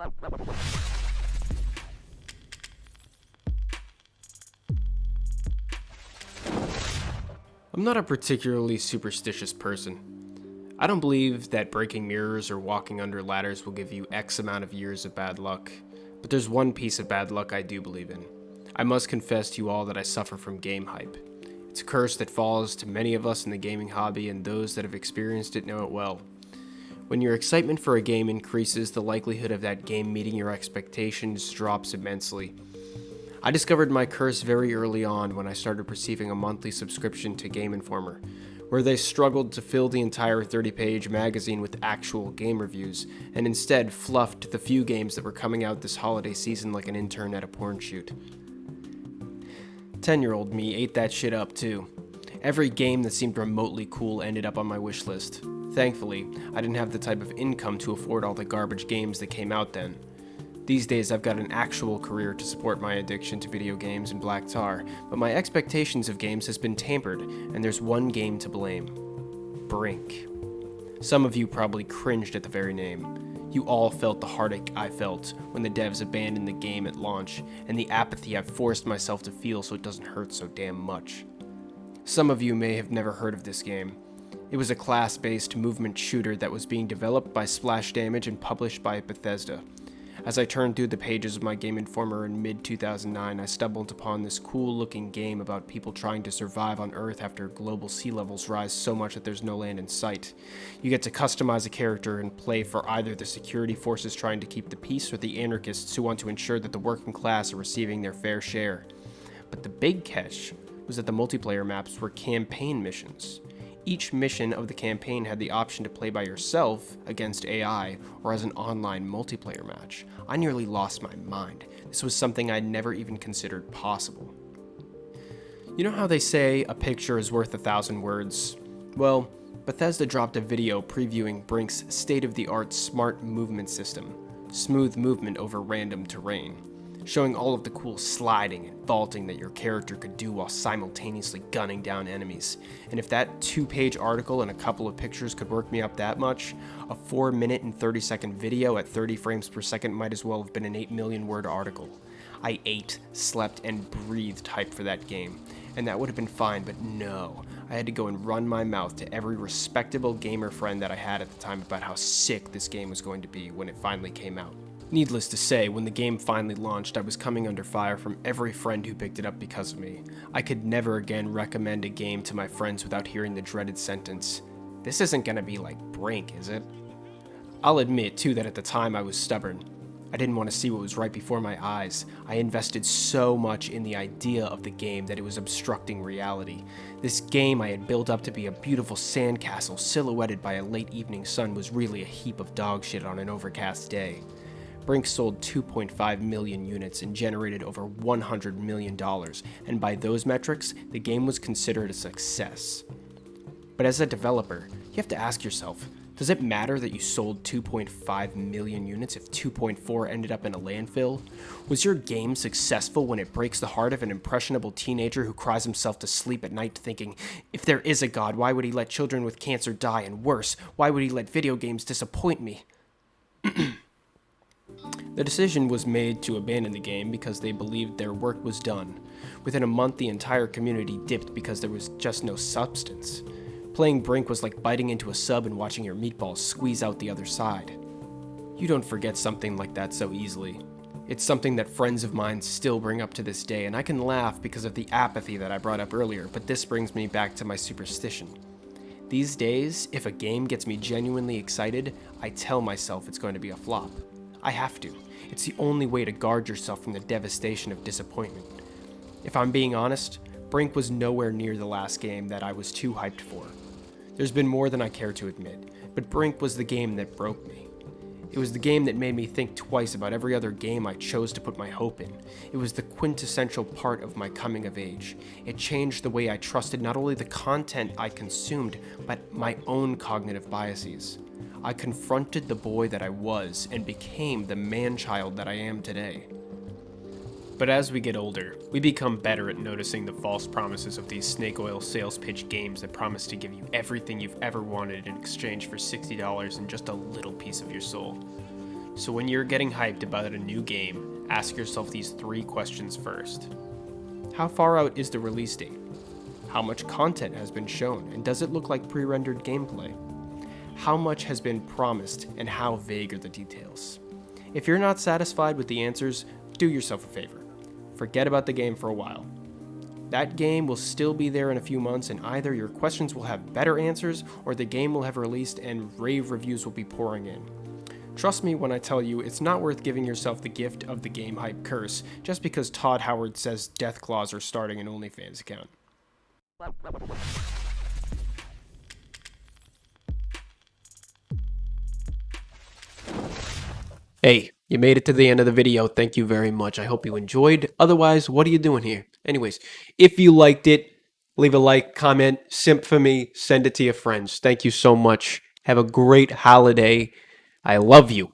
I'm not a particularly superstitious person. I don't believe that breaking mirrors or walking under ladders will give you X amount of years of bad luck, but there's one piece of bad luck I do believe in. I must confess to you all that I suffer from game hype. It's a curse that falls to many of us in the gaming hobby, and those that have experienced it know it well. When your excitement for a game increases, the likelihood of that game meeting your expectations drops immensely. I discovered my curse very early on when I started receiving a monthly subscription to Game Informer, where they struggled to fill the entire 30-page magazine with actual game reviews, and instead fluffed the few games that were coming out this holiday season like an intern at a porn shoot. 10-year-old me ate that shit up too. Every game that seemed remotely cool ended up on my wish list. Thankfully, I didn't have the type of income to afford all the garbage games that came out then. These days I've got an actual career to support my addiction to video games and black tar, but my expectations of games has been tampered, and there's one game to blame. Brink. Some of you probably cringed at the very name. You all felt the heartache I felt when the devs abandoned the game at launch, and the apathy I've forced myself to feel so it doesn't hurt so damn much. Some of you may have never heard of this game. It was a class-based movement shooter that was being developed by Splash Damage and published by Bethesda. As I turned through the pages of my Game Informer in mid-2009, I stumbled upon this cool-looking game about people trying to survive on Earth after global sea levels rise so much that there's no land in sight. You get to customize a character and play for either the security forces trying to keep the peace or the anarchists who want to ensure that the working class are receiving their fair share. But the big catch was that the multiplayer maps were campaign missions. Each mission of the campaign had the option to play by yourself against AI or as an online multiplayer match. I nearly lost my mind. This was something I'd never even considered possible. You know how they say a picture is worth 1,000 words? Well, Bethesda dropped a video previewing Brink's state-of-the-art smart movement system, smooth movement over random terrain, showing all of the cool sliding and vaulting that your character could do while simultaneously gunning down enemies. And if that 2-page article and a couple of pictures could work me up that much, a 4-minute and 30-second video at 30 frames per second might as well have been an 8 million word article. I ate, slept, and breathed hype for that game, and that would have been fine, but no. I had to go and run my mouth to every respectable gamer friend that I had at the time about how sick this game was going to be when it finally came out. Needless to say, when the game finally launched, I was coming under fire from every friend who picked it up because of me. I could never again recommend a game to my friends without hearing the dreaded sentence, "This isn't gonna be like Brink, is it?" I'll admit, too, that at the time I was stubborn. I didn't want to see what was right before my eyes. I invested so much in the idea of the game that it was obstructing reality. This game I had built up to be a beautiful sandcastle silhouetted by a late evening sun was really a heap of dog shit on an overcast day. Brink sold 2.5 million units and generated over $100 million, and by those metrics, the game was considered a success. But as a developer, you have to ask yourself, does it matter that you sold 2.5 million units if 2.4 ended up in a landfill? Was your game successful when it breaks the heart of an impressionable teenager who cries himself to sleep at night thinking, if there is a God, why would he let children with cancer die, and worse, why would he let video games disappoint me? The decision was made to abandon the game because they believed their work was done. Within a month, the entire community dipped because there was just no substance. Playing Brink was like biting into a sub and watching your meatballs squeeze out the other side. You don't forget something like that so easily. It's something that friends of mine still bring up to this day, and I can laugh because of the apathy that I brought up earlier, but this brings me back to my superstition. These days, if a game gets me genuinely excited, I tell myself it's going to be a flop. I have to. It's the only way to guard yourself from the devastation of disappointment. If I'm being honest, Brink was nowhere near the last game that I was too hyped for. There's been more than I care to admit, but Brink was the game that broke me. It was the game that made me think twice about every other game I chose to put my hope in. It was the quintessential part of my coming of age. It changed the way I trusted not only the content I consumed, but my own cognitive biases. I confronted the boy that I was and became the man-child that I am today. But as we get older, we become better at noticing the false promises of these snake oil sales pitch games that promise to give you everything you've ever wanted in exchange for $60 and just a little piece of your soul. So when you're getting hyped about a new game, ask yourself these 3 questions first. How far out is the release date? How much content has been shown, and does it look like pre-rendered gameplay? How much has been promised, and how vague are the details? If you're not satisfied with the answers, do yourself a favor. Forget about the game for a while. That game will still be there in a few months, and either your questions will have better answers, or the game will have released and rave reviews will be pouring in. Trust me when I tell you, it's not worth giving yourself the gift of the game hype curse just because Todd Howard says death claws are starting an OnlyFans account. Hey, you made it to the end of the video. Thank you very much. I hope you enjoyed. Otherwise, what are you doing here? Anyways, if you liked it, leave a like, comment, simp for me, send it to your friends. Thank you so much. Have a great holiday. I love you.